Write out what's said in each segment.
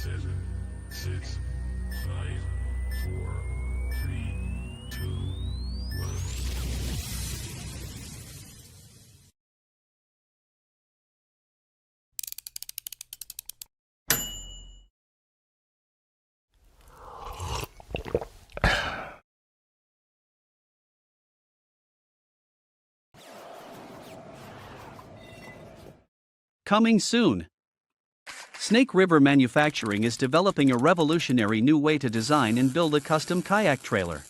7, 6, 5, 4, 3, 2, 1. Coming soon. Snake River Manufacturing is developing a revolutionary new way to design and build a custom kayak trailer.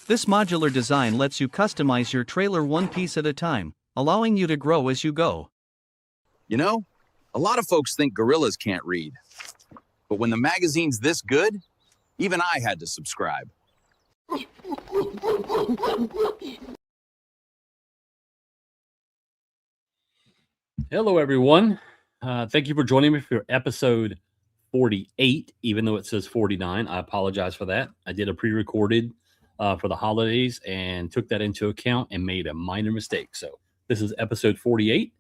This modular design lets you customize your trailer one piece at a time, allowing you to grow as you go. You know, a lot of folks think gorillas can't read. But when the magazine's this good, even I had to subscribe. Hello, everyone. Thank you for joining me for episode 48, even though it says 49. I apologize for that. I did a pre-recorded for the holidays and took that into account and made a minor mistake. So this is episode 48.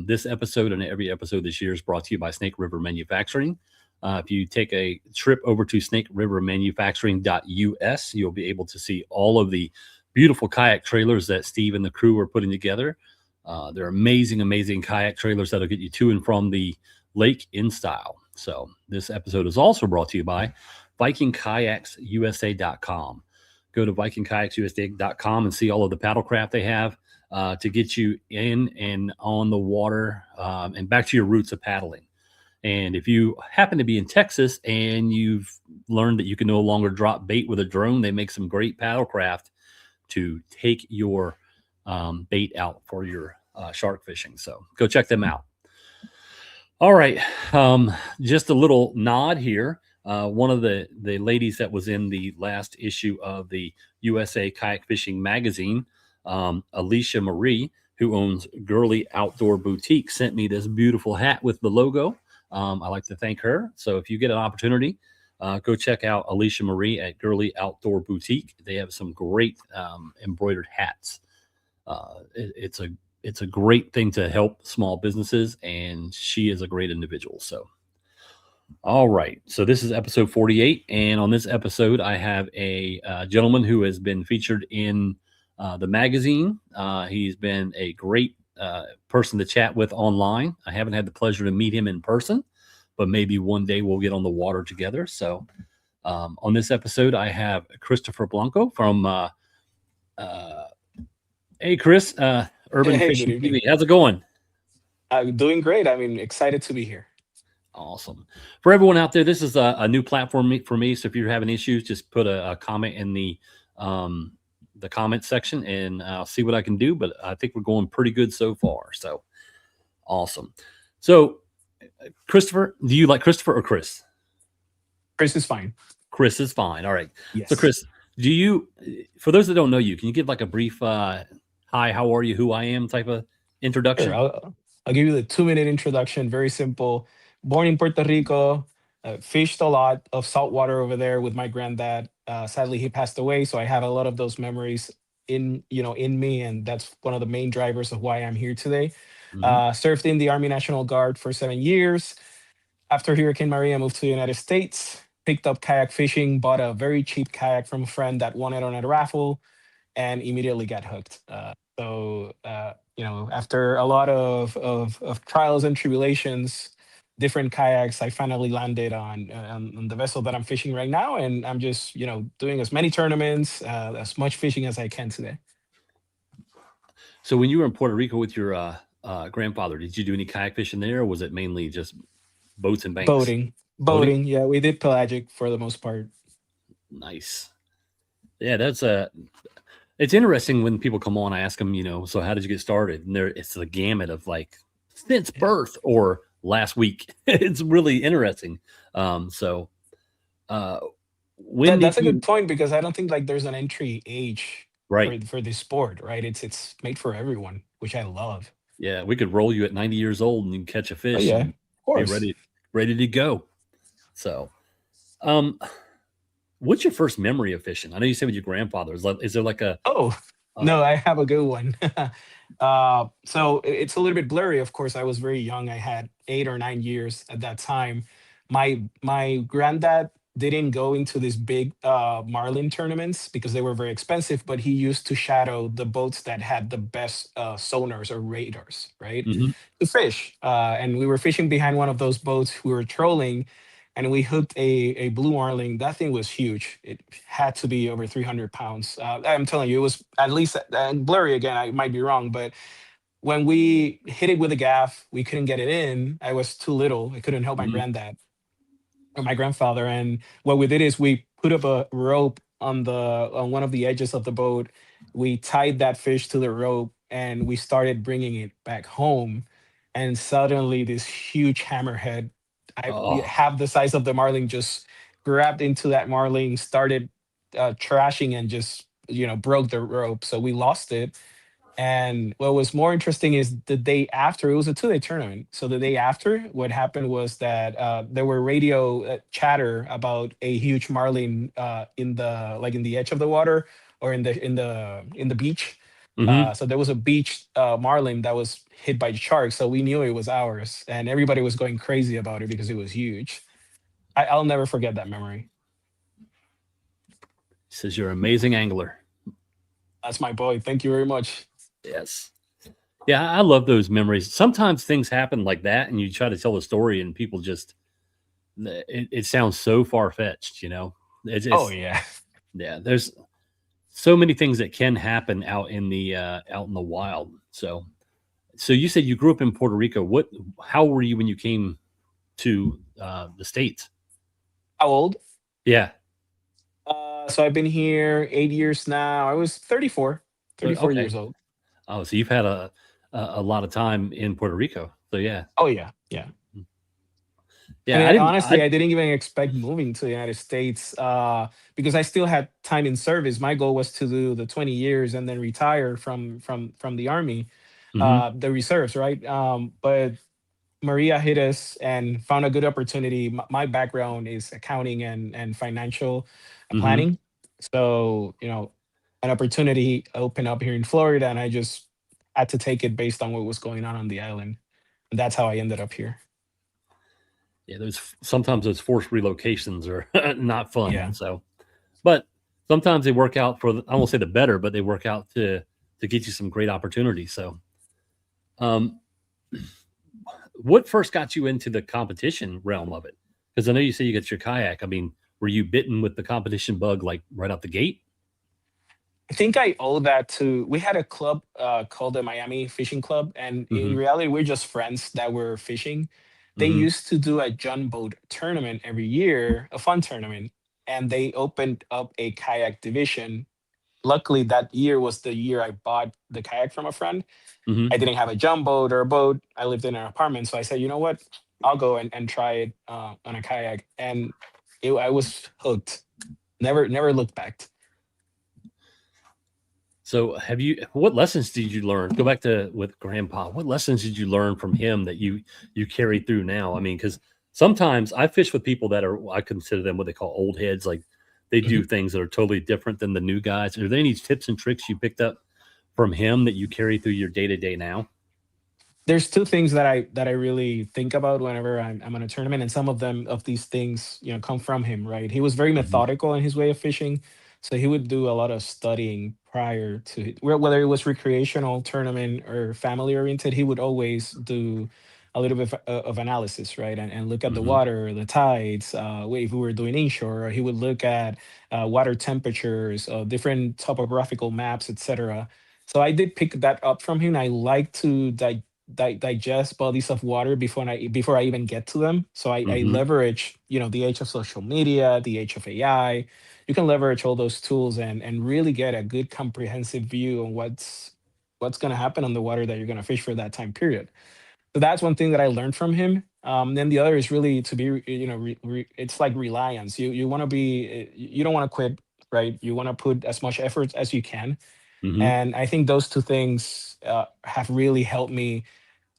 This episode and every episode this year is brought to you by Snake River Manufacturing. If you take a trip over to snakerivermanufacturing.us, you'll be able to see all of the beautiful kayak trailers that Steve and the crew are putting together. They're amazing, amazing kayak trailers that'll get you to and from the lake in style. So this episode is also brought to you by VikingKayaksusa.com. Go to VikingKayaksusa.com and see all of the paddlecraft they have to get you in and on the water and back to your roots of paddling. And if you happen to be in Texas and you've learned that you can no longer drop bait with a drone, they make some great paddlecraft to take your bait out for your shark fishing. So go check them out. All right. Just a little nod here. One of the ladies that was in the last issue of the USA Kayak Fishing magazine, Alicia Marie, who owns Girly Outdoor Boutique, sent me this beautiful hat with the logo. I like to thank her. So if you get an opportunity, go check out Alicia Marie at Girly Outdoor Boutique. They have some great embroidered hats. It's a great thing to help small businesses, and she is a great individual. So, all right. So this is episode 48, and on this episode, I have a gentleman who has been featured in the magazine. He's been a great person to chat with online. I haven't had the pleasure to meet him in person, but maybe one day we'll get on the water together. So, on this episode, I have Christopher Blanco from. Hey, Chris, Urban Fishing TV. How's it going? I'm doing great. I mean, excited to be here. Awesome. For everyone out there, this is a new platform for me. So if you're having issues, just put a comment in the comment section and I'll see what I can do. But I think we're going pretty good so far. So awesome. So Christopher, do you like Christopher or Chris? Chris is fine. Chris is fine. All right. Yes. So Chris, do you, for those that don't know you, can you give like a brief hi, how are you, who I am type of introduction? Sure, I'll give you the 2-minute introduction. Very simple. Born in Puerto Rico, fished a lot of saltwater over there with my granddad. Sadly, he passed away, so I have a lot of those memories in me, and that's one of the main drivers of why I'm here today. Served in the Army National Guard for 7 years. After Hurricane Maria, moved to the United States, picked up kayak fishing, bought a very cheap kayak from a friend that won it on a raffle, and immediately got hooked. After a lot of trials and tribulations, different kayaks, I finally landed on the vessel that I'm fishing right now, and I'm just doing as many tournaments, as much fishing as I can today. So when you were in Puerto Rico with your grandfather, did you do any kayak fishing there, or was it mainly just boats and banks? Boating. Yeah, we did pelagic for the most part. Nice. Yeah, it's interesting when people come on, I ask them, so how did you get started? And it's the gamut of like since birth or last week. It's really interesting. That's a good point, because I don't think like there's an entry age for this sport, right? It's made for everyone, which I love. Yeah, we could roll you at 90 years old and you can catch a fish. Yeah, of course. Be ready to go. So, what's your first memory of fishing? I know you said with your grandfather. Is there like a... No, I have a good one. So it's a little bit blurry. Of course, I was very young. I had 8 or 9 years at that time. My granddad didn't go into these big marlin tournaments because they were very expensive, but he used to shadow the boats that had the best sonars or radars, right? Hmm. To fish. And we were fishing behind one of those boats. We were trolling, and we hooked a blue marlin. That thing was huge. It had to be over 300 pounds. I'm telling you, it was at least, and blurry again, I might be wrong, but when we hit it with a gaff, we couldn't get it in. I was too little. I couldn't help my Hmm. granddad or my grandfather. And what we did is we put up a rope on one of the edges of the boat. We tied that fish to the rope and we started bringing it back home. And suddenly, this huge hammerhead, Oh, half the size of the marlin, just grabbed into that marlin, started trashing, and just broke the rope. So we lost it. And what was more interesting is the day after, it was a 2-day tournament. So the day after, what happened was that there were radio chatter about a huge marlin in the edge of the water or in the beach. hmm. So there was a beach marlin that was hit by sharks. So we knew it was ours, and everybody was going crazy about it because it was huge. I'll never forget that memory. Says you're an amazing angler. That's my boy. Thank you very much. Yes. Yeah, I love those memories. Sometimes things happen like that, and you try to tell a story, and people just it sounds so far fetched. Oh It's yeah. yeah. There's so many things that can happen out in the wild. So you said you grew up in Puerto Rico. How were you when you came to the states? How old? Yeah. So I've been here 8 years now. I was 34, 34 Okay. years old. Oh, so you've had a lot of time in Puerto Rico. So yeah. Oh yeah, yeah. I Yeah. mean, I didn't. honestly, I didn't even expect moving to the United States because I still had time in service. My goal was to do the 20 years and then retire from the army, Hmm. the reserves, right? But Maria hit us and found a good opportunity. My background is accounting and financial Hmm. planning, so an opportunity opened up here in Florida, and I just had to take it based on what was going on the island, and that's how I ended up here. Yeah. Sometimes those forced relocations are not fun. Yeah. So, but sometimes they work out I won't say the better, but they work out to get you some great opportunities. So, um, what first got you into the competition realm of it? Because I know you say you got your kayak. I mean, were you bitten with the competition bug like right out the gate? I think I owe that to we had a club called the Miami Fishing Club, and in Hmm. reality, we're just friends that were fishing. They Hmm. used to do a John boat tournament every year, a fun tournament, and they opened up a kayak division. Luckily, that year was the year I bought the kayak from a friend. Hmm. I didn't have a jumbo or a boat. I lived in an apartment, so I said, you know what, I'll go and try it on a kayak, and I was hooked. Never looked back. So, what lessons did you learn? Go back to with Grandpa. What lessons did you learn from him that you carry through now? I mean, because sometimes I fish with people that I consider them what they call old heads. Like they do things that are totally different than the new guys. Are there any tips and tricks you picked up from him that you carry through your day to day now? There's two things that I really think about whenever I'm on a tournament, and some of these things come from him, right? He was very Hmm. methodical in his way of fishing, so he would do a lot of studying prior to whether it was recreational tournament or family oriented. He would always do a little bit of analysis, right, and look at the Hmm. water, the tides. If we were doing inshore, he would look at water temperatures, different topographical maps, etc. So I did pick that up from him. I like to digest bodies of water before I even get to them. So I Hmm. leverage, the age of social media, the age of AI. You can leverage all those tools and really get a good comprehensive view on what's going to happen on the water that you're going to fish for that time period. So that's one thing that I learned from him. Then the other is really to be, it's like reliance. You want to be, you don't want to quit, right? You want to put as much effort as you can, Hmm. and I think those two things have really helped me,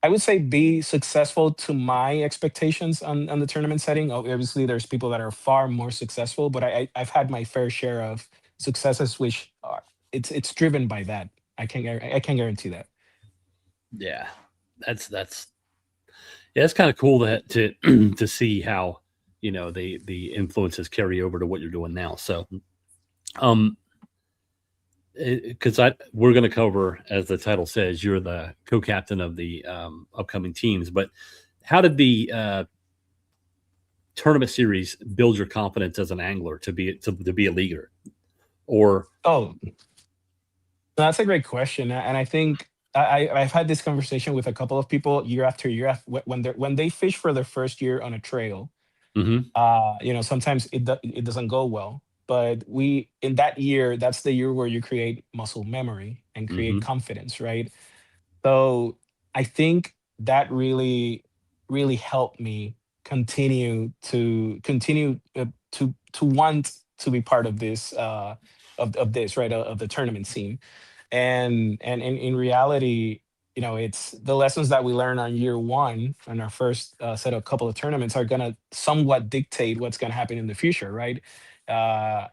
I would say, be successful to my expectations on the tournament setting. Obviously, there's people that are far more successful, but I've had my fair share of successes, which are, it's driven by that. I can guarantee that. Yeah, that's yeah, it's kind of cool to see how. the influences carry over to what you're doing now. So, um, because we're going to cover, as the title says, you're the co-captain of the upcoming teams. But how did the tournament series build your confidence as an angler to be a leader? Or Oh, that's a great question, and I think I've had this conversation with a couple of people year after year when they fish for their first year on a trail. Mhm, Sometimes it doesn't go well, but we in that year, that's the year where you create muscle memory and create mhm, confidence, right? So I think that really helped me continue to want to be part of this of this, right, of the tournament scene. And in reality, it's the lessons that we learn on year one on our first set of couple of tournaments are going to somewhat dictate what's going to happen in the future, right?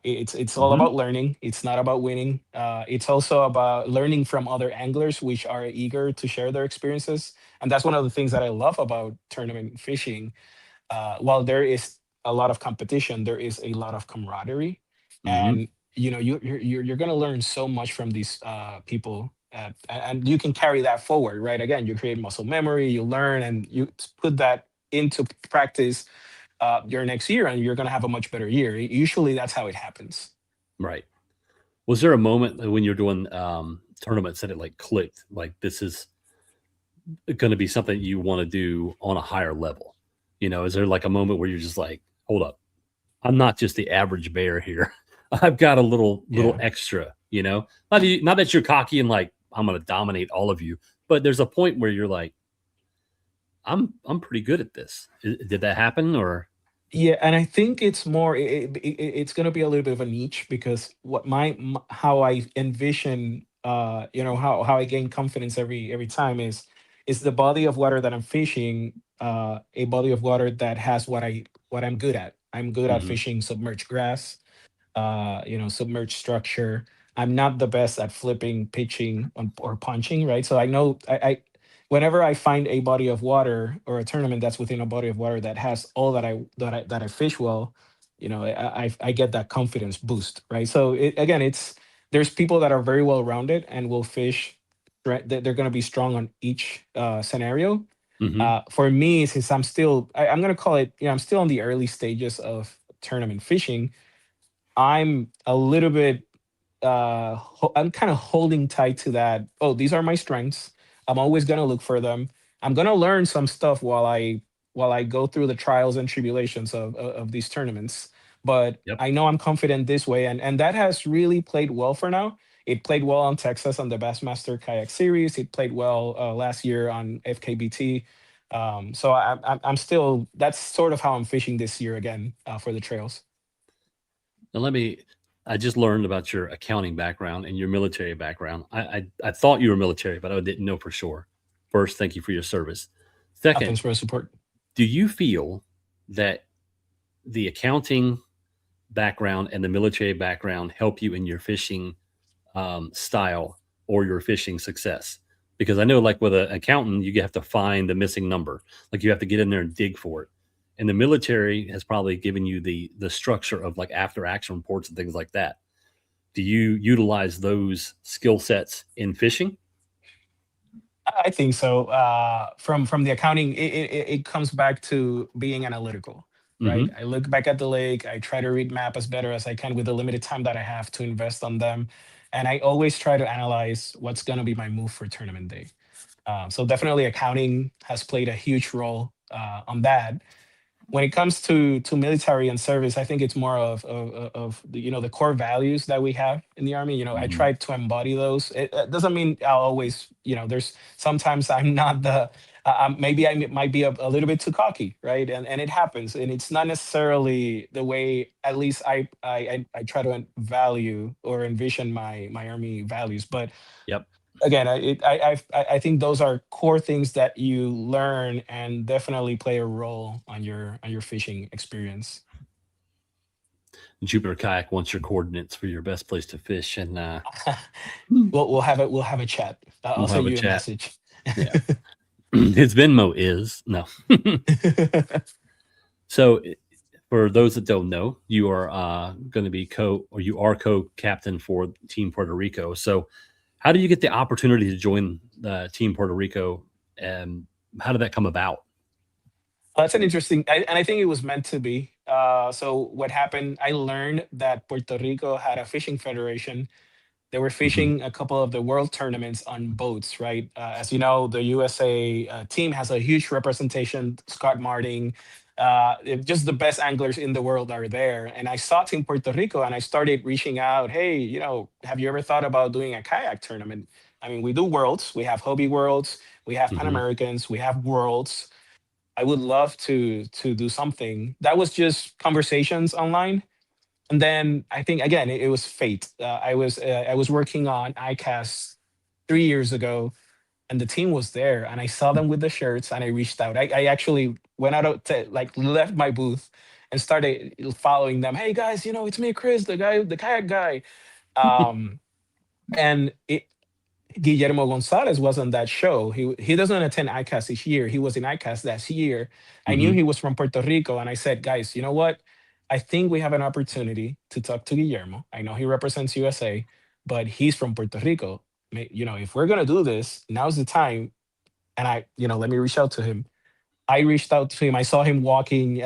It's all mhm. about learning. It's not about winning. It's also about learning from other anglers which are eager to share their experiences, and that's one of the things that I love about tournament fishing. While there is a lot of competition, there is a lot of camaraderie, Mhm. and you're going to learn so much from these people, and you can carry that forward, right? Again, you create muscle memory, you learn, and you put that into practice your next year, and you're going to have a much better year. Usually, that's how it happens. Right. Was there a moment when you're doing tournaments that it like clicked? Like this is going to be something you want to do on a higher level. Is there like a moment where you're just like, hold up, I'm not just the average bear here. I've got a little Yeah. extra. Not that you're cocky and like I'm going to dominate all of you, but there's a point where you're like, I'm pretty good at this. Did that happen or? Yeah, and I think it's more. It's going to be a little bit of a niche because how I envision, how I gain confidence every time is the body of water that I'm fishing, a body of water that has what I'm good at. I'm good at Mhm. fishing submerged grass, submerged structure. I'm not the best at flipping, pitching, or punching, right? So I know whenever I find a body of water or a tournament that's within a body of water that has all that I fish well, I get that confidence boost, right? So again, there's people that are very well rounded and will fish. Right, they're going to be strong on each scenario. Mhm. For me, since I'm going to call it, I'm still in the early stages of tournament fishing. I'm a little bit I'm kind of holding tight to that. Oh, these are my strengths. I'm always going to look for them. I'm going to learn some stuff while I go through the trials and tribulations of these tournaments. But Yep. I know I'm confident this way, and that has really played well for now. It played well on Texas on the Bassmaster Kayak Series. It played well last year on FKBT. So I'm still. That's sort of how I'm fishing this year again for the trails. Now I just learned about your accounting background and your military background. I thought you were military, but I didn't know for sure. First, thank you for your service. Second, Thanks for the support. do you feel that the accounting background and the military background help you in your fishing style or your fishing success? Because I know, like with an accountant, you have to find the missing number. Like you have to get in there and dig for it. And the military has probably given you the structure of like after action reports and things like that. Do you utilize those skill sets in fishing? I think so. From the accounting, it comes back to being analytical, right? Hmm. I look back at the lake. I try to read map as better as I can with the limited time that I have to invest on them, and I always try to analyze what's going to be my move for tournament day. So definitely, accounting has played a huge role on that. When it comes to military and service, I think it's more of the core values that we have in the army. I Hmm. try to embody those. It doesn't mean I'll always, there's sometimes I'm not maybe might be a little bit too cocky, right? And it happens, and it's not necessarily the way at least I try to value or envision my army values, but Yep. again, I think those are core things that you learn and definitely play a role on your fishing experience. Jupiter Kayak wants your coordinates for your best place to fish, and We'll have a chat. I'll we'll have send a you a chat. message. Yeah. His Venmo is no. So for those that don't know, you are going to be you are co-captain for Team Puerto Rico. So, how do you get the opportunity to join Team Puerto Rico, and how did that come about? That's an interesting, and I think it was meant to be. So what happened? I learned that Puerto Rico had a fishing federation. They were Hmm. fishing a couple of the world tournaments on boats, right? As you know, the USA team has a huge representation. Scott Martin, just the best anglers in the world are there. And I saw Team Puerto Rico, and I started reaching out. Hey, have you ever thought about doing a kayak tournament? I mean, we do worlds. We have hobby worlds. We have Pan Hmm. Americans. We have worlds. I would love to do something. That was just conversations online, and then I think again it was fate. I was working on ICAST 3 years ago, and the team was there, and I saw them with the shirts, and I reached out. I actually went out to like left my booth and started following them. Hey guys, it's me, Chris, the guy, the kayak guy. Um, and Guillermo Gonzalez was on that show. He doesn't attend ICAST each year. He was in ICAST last year. I knew Hmm. he was from Puerto Rico, and I said, guys, you know what? I think we have an opportunity to talk to Guillermo. I know he represents USA, but he's from Puerto Rico. If we're gonna do this, now's the time. And let me reach out to him. I reached out to him. I saw him walking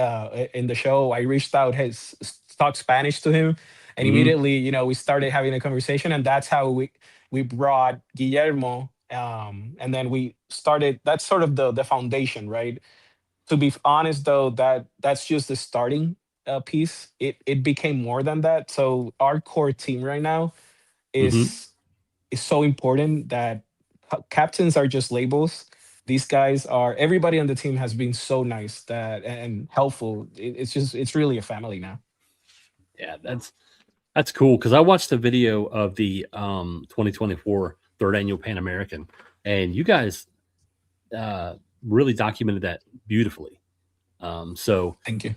in the show. I reached out, his talk Spanish to him, and Hmm. immediately, we started having a conversation, and that's how we brought Guillermo, and then we started. That's sort of the foundation, right? To be honest, though, that's just the starting piece. It became more than that. So our core team right now Hmm. is so important that captains are just labels. These guys are everybody on the team has been so nice that and helpful. It's really a family now. Yeah, that's cool because I watched the video of the 2024 third annual Pan American, and you guys uh, really documented that beautifully. So Thank you.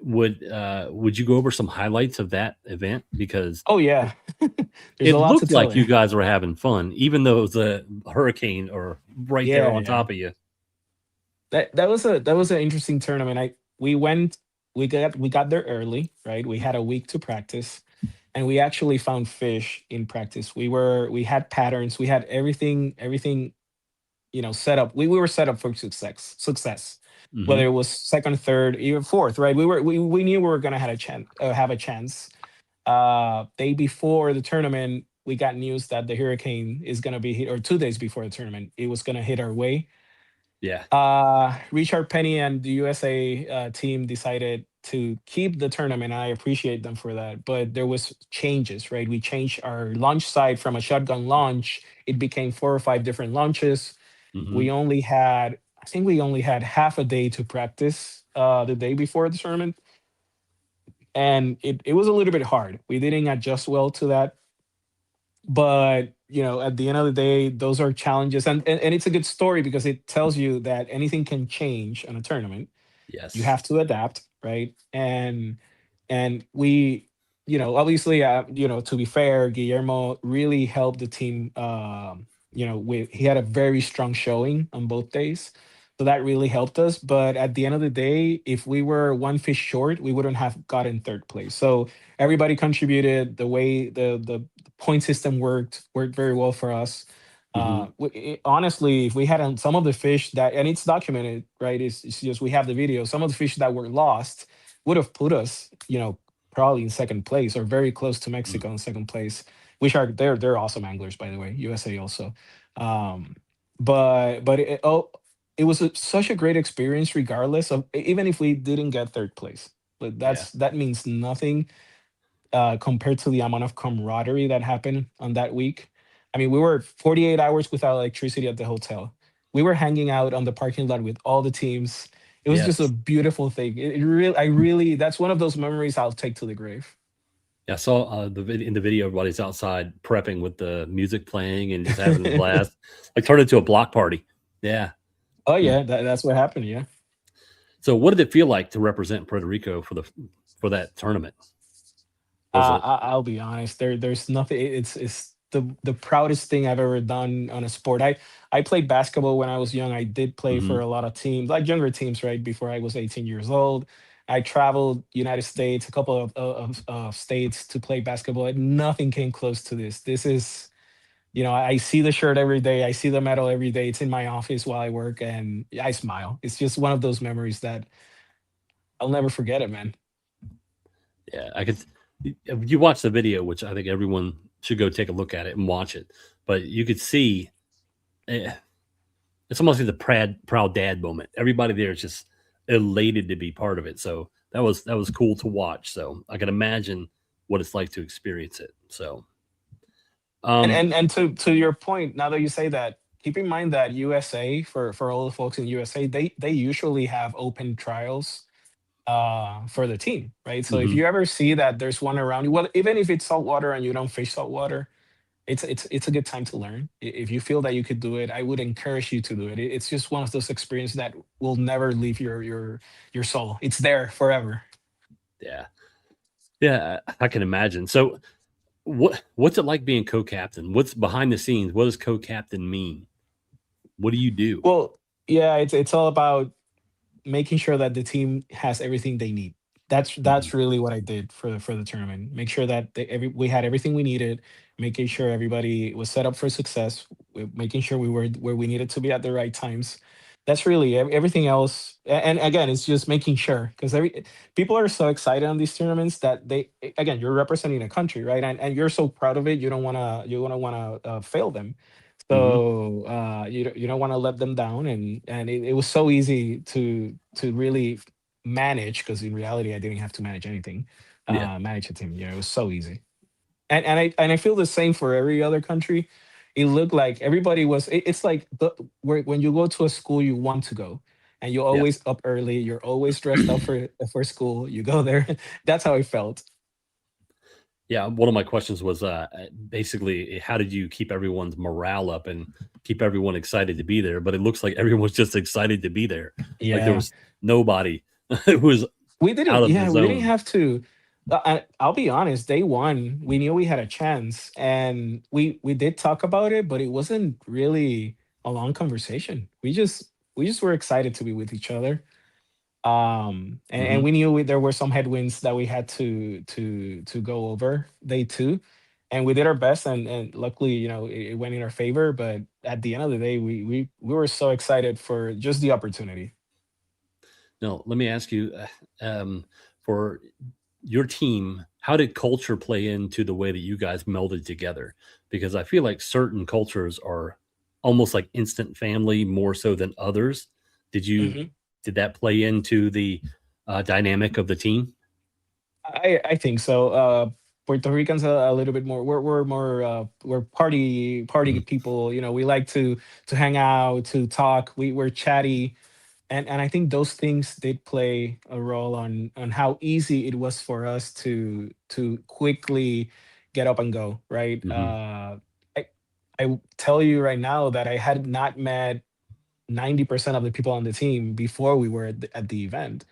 would you go over some highlights of that event because Oh yeah, there's it a lot to looked tell like you there. guys were having fun, even though it was a hurricane or right there Yeah, on yeah. top of you. That was an interesting tournament. We got there early, right? We had a week to practice, and we actually found fish in practice. We had patterns, we had everything set up. We were set up for success, whether Hmm. it was second, third, even fourth, right? We knew we were gonna have a chance. Day before the tournament, we got news that the hurricane is gonna be hit, or 2 days before the tournament, it was gonna hit our way. Yeah. Richard Penny and the USA team decided to keep the tournament. I appreciate them for that, but there was changes, right? We changed our launch site from a shotgun launch. It became 4 or 5 different launches. Hmm. I think we only had half a day to practice the day before the tournament, and it was a little bit hard. We didn't adjust well to that, but at the end of the day, those are challenges, and it's a good story because it tells you that anything can change on a tournament. You Yes. have to adapt, right? And we, obviously, to be fair, Guillermo really helped the team. He had a very strong showing on both days, so that really helped us. But at the end of the day, if we were one fish short, we wouldn't have gotten third place. So everybody contributed. The way the point system worked very well for us. Hmm. Honestly, if we had some of the fish that, and it's documented, right? It's just we have the video. Some of the fish that were lost would have put us, probably in second place or very close to Mexico in second place, which are they're awesome anglers, by the way. USA also, um, but it was such a great experience, regardless of even if we didn't get third place. But Yeah. that means nothing compared to the amount of camaraderie that happened on that week. I mean, we were 48 hours without electricity at the hotel. We were hanging out on the parking lot with all the teams. It was just a Yes. beautiful thing. That's one of those memories I'll take to the grave. Yeah, I saw in the video, everybody's outside prepping with the music playing and just having a blast. Like turned into a block party. Yeah. Oh Mm. yeah, that's what happened. Yeah. So, what did it feel like to represent Puerto Rico for that tournament? Was it? I'll be honest. There's nothing. It's the proudest thing I've ever done on a sport. I played basketball when I was young. I did play for Hmm. a lot of teams, like younger teams, right before I was 18 years old. I traveled United States, a couple of states to play basketball. And nothing came close to this. This is, I see the shirt every day. I see the medal every day. It's in my office while I work, and I smile. It's just one of those memories that I'll never forget it, man. Yeah, I could. You watch the video, which I think everyone should go take a look at it and watch it. But you could see, eh, it's almost like the proud dad moment. Everybody there is just elated to be part of it. So that was cool to watch. So I can imagine what it's like to experience it. So And um, to your point, now that you say that, keep in mind that USA, for all the folks in USA, they usually have open trials for the team, right? So if mhm, you ever see that there's one around you, well, even if it's saltwater and you don't fish saltwater, it's a good time to learn. If you feel that you could do it, I would encourage you to do it. It's just one of those experiences that will never leave your soul. It's there forever. yeah, yeah, I can imagine. So what's it like being co-captain? What's behind the scenes? What does co-captain mean? What do you do? Well, yeah, it's all about making sure that the team has everything they need. Mhm, That's really what I did for the tournament. Make sure that we had everything we needed, making sure everybody was set up for success, making sure we were where we needed to be at the right times. That's really everything else. And again, it's just making sure, because every people are so excited on these tournaments that again, you're representing a country, right? And you're so proud of it. You don't want to fail them. mhm, So you don't want to let them down, and it was so easy to really manage, because in reality I didn't have to manage anything, yeah, manage a team. It was so easy, and I feel the same for every other country. It looked like everybody was. It's like when you go to a school you want to go, and you're yeah. always up early. You're always dressed up for school. You go there. That's how I felt. Yeah, one of my questions was basically how did you keep everyone's morale up and keep everyone excited to be there? But it looks like everyone was just excited to be there. Like there Yeah. was nobody who was We out didn't, of the yeah, we didn't zone. have to. I'll be honest. Day one, we knew we had a chance, and we did talk about it, but it wasn't really a long conversation. We just were excited to be with each other. And Hmm. we knew there were some headwinds that we had to go over day two, and we did our best, and luckily, it went in our favor. But at the end of the day, we were so excited for just the opportunity. No, let me ask you for your team, how did culture play into the way that you guys melded together? Because I feel like certain cultures are almost like instant family more so than others. Did you did that play into the dynamic of the team? I think so. Puerto Ricans a little bit more. We're more we're party Mhm, people. We like to hang out, to talk. We're chatty, and I think those things did play a role on how easy it was for us to quickly get up and go. Right. mhm, I tell you right now that I had not met 90% of the people on the team before we were at the event,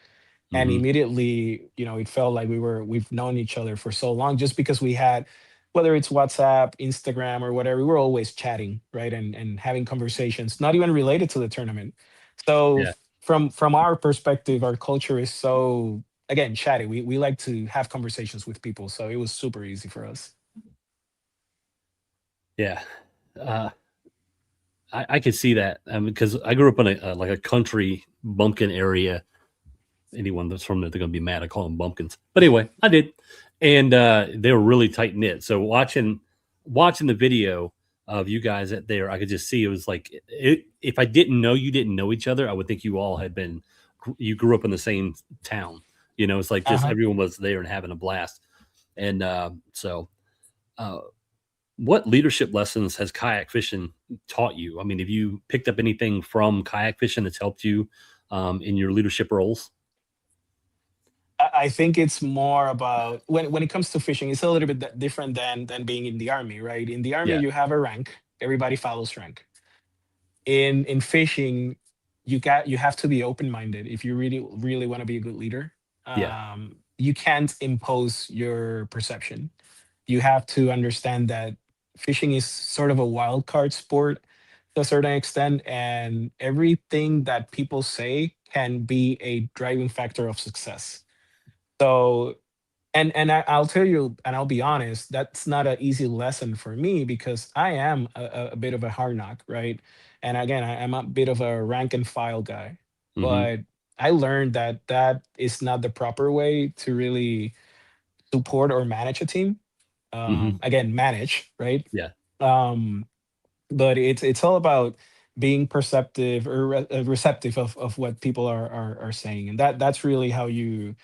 and mhm. immediately it felt like we've known each other for so long, just because we had, whether it's WhatsApp, Instagram, or whatever, we were always chatting, right, and having conversations not even related to the tournament. So Yeah, from our perspective, our culture is so, again, chatty. We like to have conversations with people, so it was super easy for us. yeah. Uh, I could see that because I grew up in a like a country bumpkin area. Anyone that's from there, they're gonna be mad. I call them bumpkins, but anyway, I did, and they were really tight knit. So watching the video of you guys at there, I could just see it was like if I didn't know you didn't know each other, I would think you all had been you grew up in the same town. It's like just Uh-huh. everyone was there and having a blast. And so, uh, what leadership lessons has kayak fishing taught you? I mean, have you picked up anything from kayak fishing that's helped you in your leadership roles? I think it's more about, when it comes to fishing, it's a little bit different than being in the army, right? In the army, Yeah, you have a rank. Everybody follows rank. In fishing, you have to be open minded if you really really want to be a good leader. yeah, You can't impose your perception. You have to understand that fishing is sort of a wild card sport to a certain extent, and everything that people say can be a driving factor of success. So I'll tell you, and I'll be honest, that's not an easy lesson for me because I am a bit of a hard knock, right? And again, I'm a bit of a rank and file guy, Hmm. but I learned that that is not the proper way to really support or manage a team. Hmm. Again, manage, right? Yeah. Um, but it's all about being perceptive or receptive of what people are saying, and that's really how you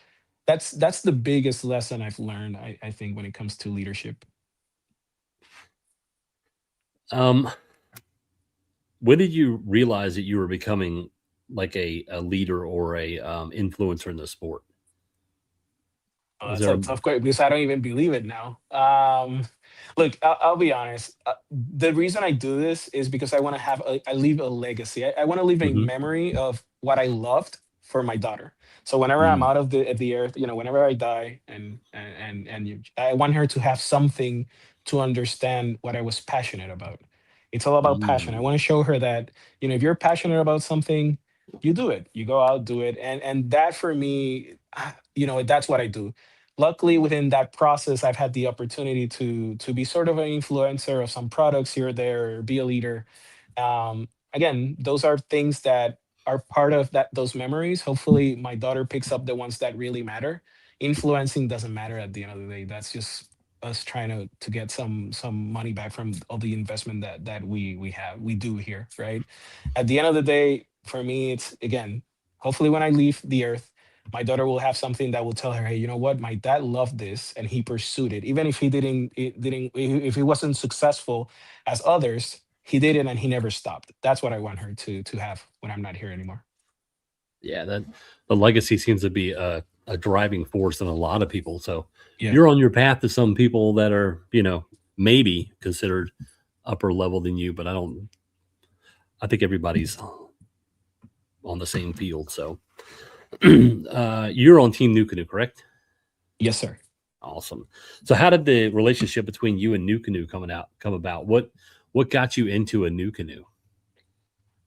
that's the biggest lesson I've learned, I think, when it comes to leadership. Um, when did you realize that you were becoming like a leader or a influencer in the sport? Oh, Was that's there? a tough question because I don't even believe it now. Look, I'll be honest. The reason I do this is because I leave a legacy. I want to leave a Hmm. memory of what I loved for my daughter. So whenever I'm Hmm. out of the earth, whenever I die, I want her to have something to understand what I was passionate about. It's all about passion. I Mm. want to show her that if you're passionate about something, you do it. You go out, do it, and that for me, that's what I do. Luckily, within that process, I've had the opportunity to be sort of an influencer of some products here or there, or be a leader. Again, those are things that are part of those memories. Hopefully my daughter picks up the ones that really matter. Influencing doesn't matter at the end of the day. That's just us trying to get some money back from all the investment that we do here, right? At the end of the day, for me, it's again, hopefully when I leave the earth, my daughter will have something that will tell her, hey, you know what, my dad loved this and he pursued it. Even if if he wasn't successful as others, he did it and he never stopped. That's what I want her to have when I'm not here anymore. Yeah, that the legacy seems to be a driving force in a lot of people. So Yeah. you're on your path to some people that are, maybe considered upper level than you, but I don't. I think everybody's on the same field. So you're on Team NewCanoe, correct? Yes, sir. Awesome. So how did the relationship between you and NewCanoe come about? What got you into a NewCanoe?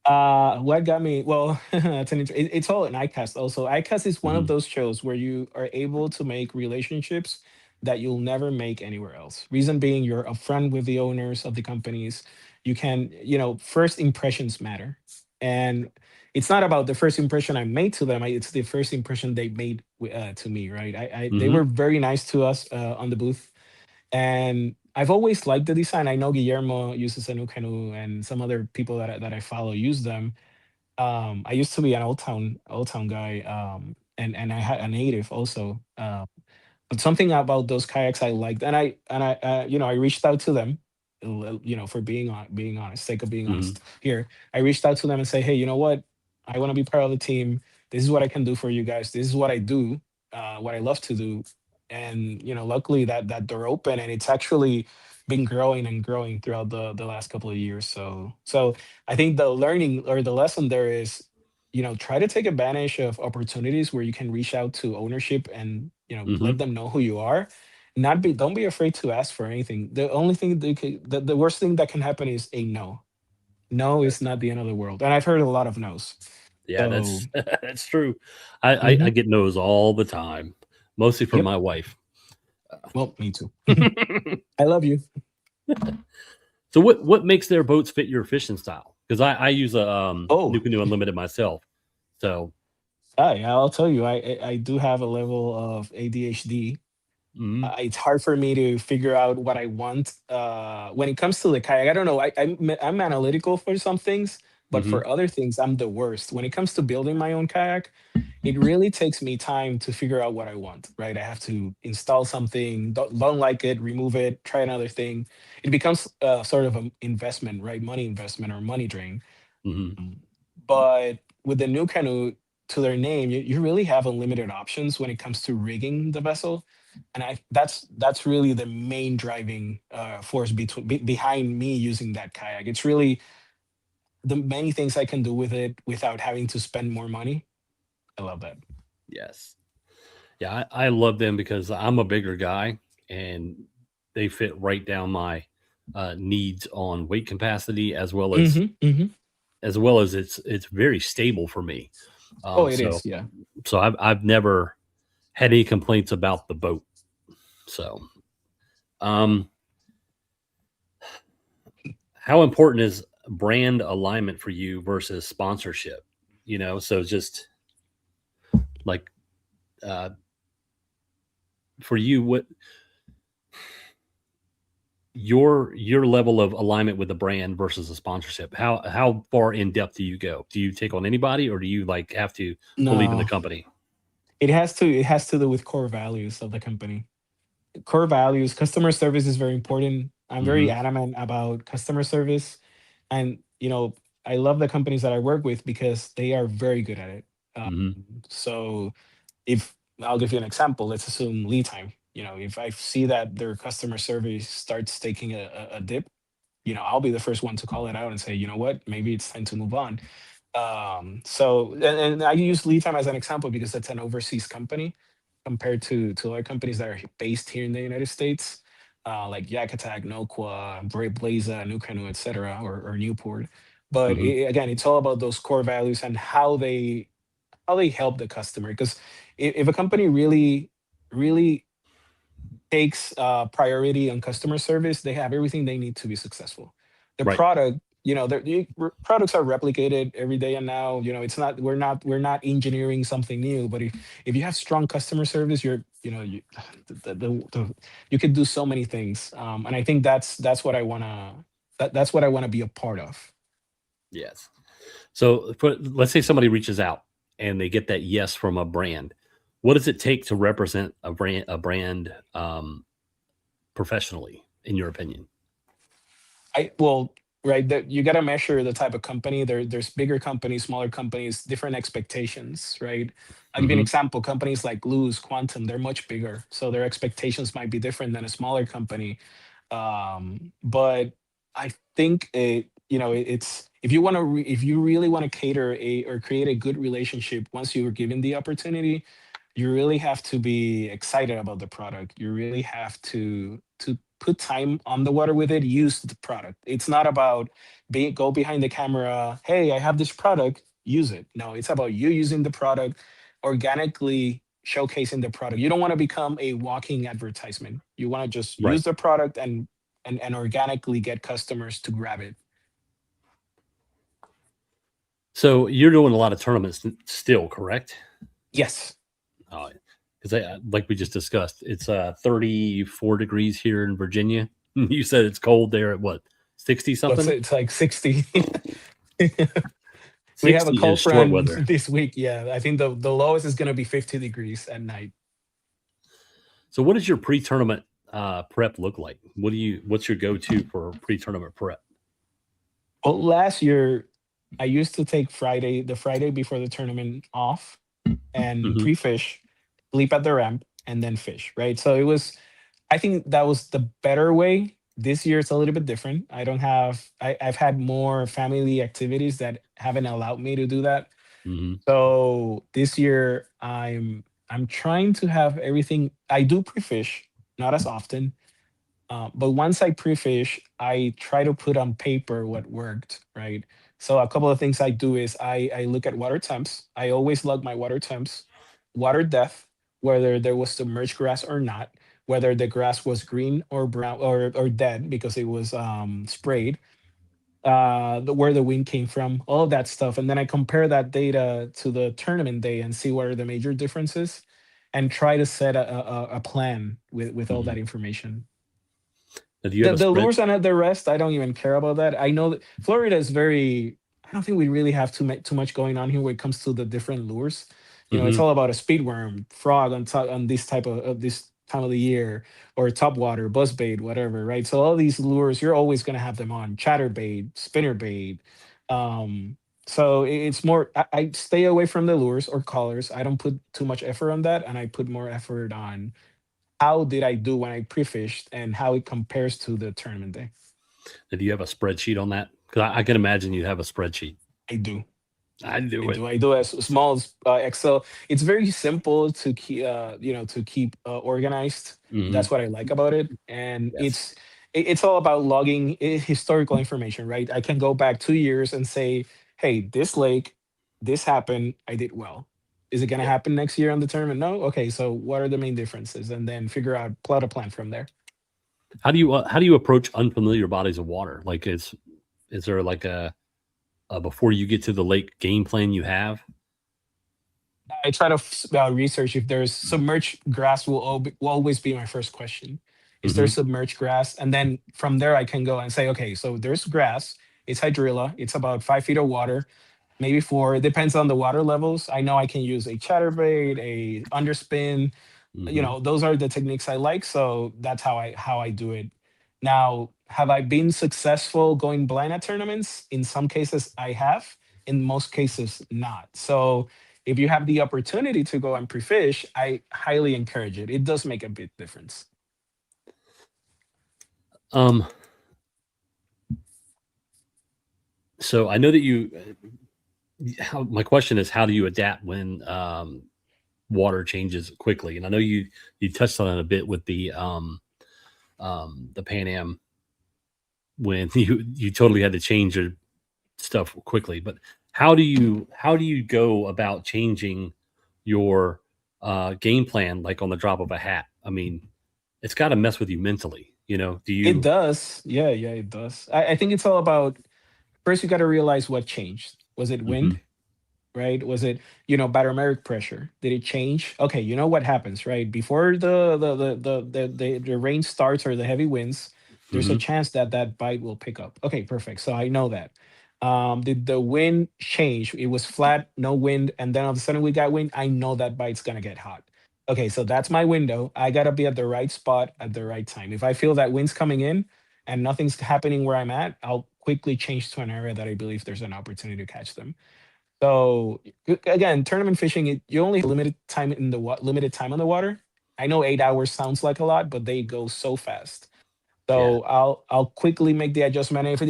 What got me? Well, it's all an iCast. Also, iCast is one of Hmm. those shows where you are able to make relationships that you'll never make anywhere else. Reason being, you're upfront with the owners of the companies. You can, first impressions matter, and it's not about the first impression I made to them. It's the first impression they made to me. Right? They Hmm. were very nice to us on the booth, and I've always liked the design. I know Guillermo uses a new canoe, and some other people that I follow use them. I used to be an Old Town guy, and I had a native also. But something about those kayaks I liked, and I reached out to them, for being honest, sake of being Hmm. honest. Here, I reached out to them and say, hey, you know what? I want to be part of the team. This is what I can do for you guys. This is what I do, what I love to do, and luckily that door open, and it's actually been growing and growing throughout the last couple of years. So I think the learning or the lesson there is, try to take advantage of opportunities where you can reach out to ownership and, let Hmm. them know who you are. Don't be afraid to ask for anything. The only thing the worst thing that can happen is a no. No is not the end of the world. And I've heard a lot of no's. Yeah, So, that's that's true. I mhm, get no's all the time, mostly from yep. my wife. Well, me too. I love you. So what makes their boats fit your fishing style? Because I use a Oh, New Canoe Unlimited myself. So yeah, I'll tell you, I do have a level of ADHD. mhm. It's hard for me to figure out what I want when it comes to the kayak. I don't know. I'm analytical for some things, but Mhm. for other things, I'm the worst. When it comes to building my own kayak, it really takes me time to figure out what I want. Right? I have to install something, don't like it, remove it, try another thing. It becomes sort of an investment, right? Money investment or money drain. Mhm. But with the new canoe, to their name, you really have unlimited options when it comes to rigging the vessel, and that's really the main driving force behind me using that kayak. It's really the many things I can do with it without having to spend more money. I love that. Yes. Yeah, I love them because I'm a bigger guy and they fit right down my needs on weight capacity Hmm. Hmm. as well as it's very stable for me. Oh, it So is. Yeah. I've never had any complaints about the boat. So, um, how important is brand alignment for you versus sponsorship? So just like uh, for you, what your level of alignment with the brand versus the sponsorship? How far in depth do you go? Do you take on anybody, or do you like have to believe in the No, company? it has to do with core values of the company. Core values, customer service is very important. I'm very Hmm. adamant about customer service, and I love the companies that I work with because they are very good at it. Um, Hmm. so if I'll give you an example, let's assume lead time. If I see that their customer service starts taking a dip, I'll be the first one to call it out and say, you know what, maybe it's time to move on. And I use lead time as an example because it's an overseas company compared to other companies that are based here in the United States, like Yak Attack, Noqua, Brave Blaza, NewCanoe, etc., or Newport. But Hmm. again, it's all about those core values and how they help the customer. Because if a company really takes priority on customer service, they have everything they need to be successful. The Right. product, products are replicated every day, and now it's not we're not engineering something new. But if you have strong customer service, you could do so many things. And I think that's what I wanna that's what I wanna be a part of. Yes. So let's say somebody reaches out and they get that yes from a brand. What does it take to represent a brand professionally, in your opinion? Well, right, that you got to measure the type of company. There's bigger companies, smaller companies, different expectations, right? I'll give you an Hmm. example. Companies like Luz, Quantum, they're much bigger, so their expectations might be different than a smaller company. But I think it's if you want to if you really want to cater a or create a good relationship once you were given the opportunity, you really have to be excited about the product. You really have to put time on the water with it, use the product. It's not about go behind the camera, hey, I have this product, use it. No, it's about you using the product, organically showcasing the product. You don't want to become a walking advertisement. You want to just Right. use the product and organically get customers to grab it. So you're doing a lot of tournaments still, correct? Yes. Because like we just discussed, it's 34 degrees here in Virginia. You said it's cold there at what, 60 Let's something? say it's like 60. We have a 60 is cold short front weather. this week. Yeah, I think the lowest is going to be 50 degrees at night. So what does your pre-tournament prep look like? What's your go-to for pre-tournament prep? Well, last year I used to take the Friday before the tournament off and Hmm. pre-fish, sleep at the ramp, and then fish. Right. So I think that was the better way. This year it's a little bit different. I've had more family activities that haven't allowed me to do that. Hmm. So this year I'm trying to have everything. I do pre-fish, not as often. But once I pre-fish, I try to put on paper what worked, right? So a couple of things I do is I look at water temps. I always log my water temps, water depth, whether there was submerged grass or not, whether the grass was green or brown or dead because it was sprayed, where the wind came from, all of that stuff, and then I compare that data to the tournament day and see what are the major differences, and try to set a plan with all Hmm. that information. Now, do you have The a the spread? lures and the rest, I don't even care about that. I know that Florida is very. I don't think we really have too much going on here when it comes to the different lures. It's Hmm. all about a speedworm, frog on this type of this time of the year, or topwater, buzzbait, whatever, right? So all these lures, you're always going to have them on chatterbait, spinnerbait. Um, so it's more. I stay away from the lures or colors. I don't put too much effort on that, and I put more effort on how did I do when I pre-fished and how it compares to the tournament day. Now, do you have a spreadsheet on that? Because I can imagine you have a spreadsheet. I do. I I do it. do. I do as small as Excel. It's very simple to keep organized. Hmm. That's what I like about it, and Yes. it's all about logging historical information, right? I can go back 2 years and say, hey, this lake, this happened. I did well. Is it going to Yeah. happen next year on the tournament? No. Okay, so what are the main differences, and then figure out plot a plan from there. How do you approach unfamiliar bodies of water? Like, is there like a before you get to the lake game plan you have? I try to research if there's submerged grass. Will always be my first question. Is there Hmm. submerged grass? And then from there, I can go and say, okay, so there's grass. It's hydrilla. It's about 5 feet of water, maybe four. It depends on the water levels. I know I can use a chatterbait, a underspin. Hmm. Those are the techniques I like, so that's how I do it. Now, have I been successful going blind at tournaments? In some cases I have, in most cases not. So if you have the opportunity to go and pre-fish, I highly encourage it. It does make a big difference. Um, so I know that my question is, how do you adapt when water changes quickly? And I know you touched on it a bit with the Pan Am when you totally had to change your stuff quickly. But how do you go about changing your game plan like on the drop of a hat? I mean, it's got to mess with you mentally. Do It you? does. Yeah, yeah, it does. I think it's all about, first you got to realize what changed. Was it Hmm. wind? Right? Was it, barometric pressure? Did it change? Okay, you know what happens, right? Before the rain starts or the heavy winds, there's a Hmm. chance that that bite will pick up. Okay, perfect. So I know that. Did the wind change? It was flat, no wind, and then all of a sudden we got wind. I know that bite's gonna get hot. Okay, so that's my window. I gotta be at the right spot at the right time. If I feel that wind's coming in and nothing's happening where I'm at, I'll quickly change to an area that I believe there's an opportunity to catch them. So again, tournament fishing, you only have limited time on the water. I know 8 hours sounds like a lot, but they go so fast. Yeah. So I'll quickly make the adjustment. And if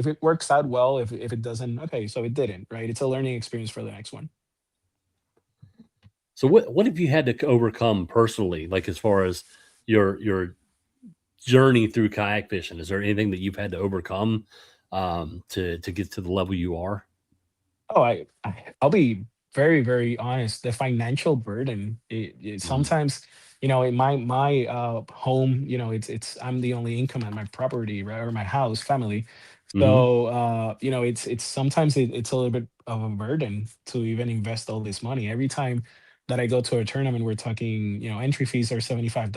it works out well, if it doesn't, okay, so it didn't, right? It's a learning experience for the next one. So what have you had to overcome personally, like as far as your journey through kayak fishing? Is there anything that you've had to overcome to get to the level you are? Oh, I'll be very, very honest. The financial burden, it Hmm. sometimes, in my home, it's I'm the only income at my property, right, or my house, family. Hmm. So it's sometimes it's a little bit of a burden to even invest all this money. Every time that I go to a tournament, we're talking, entry fees are $75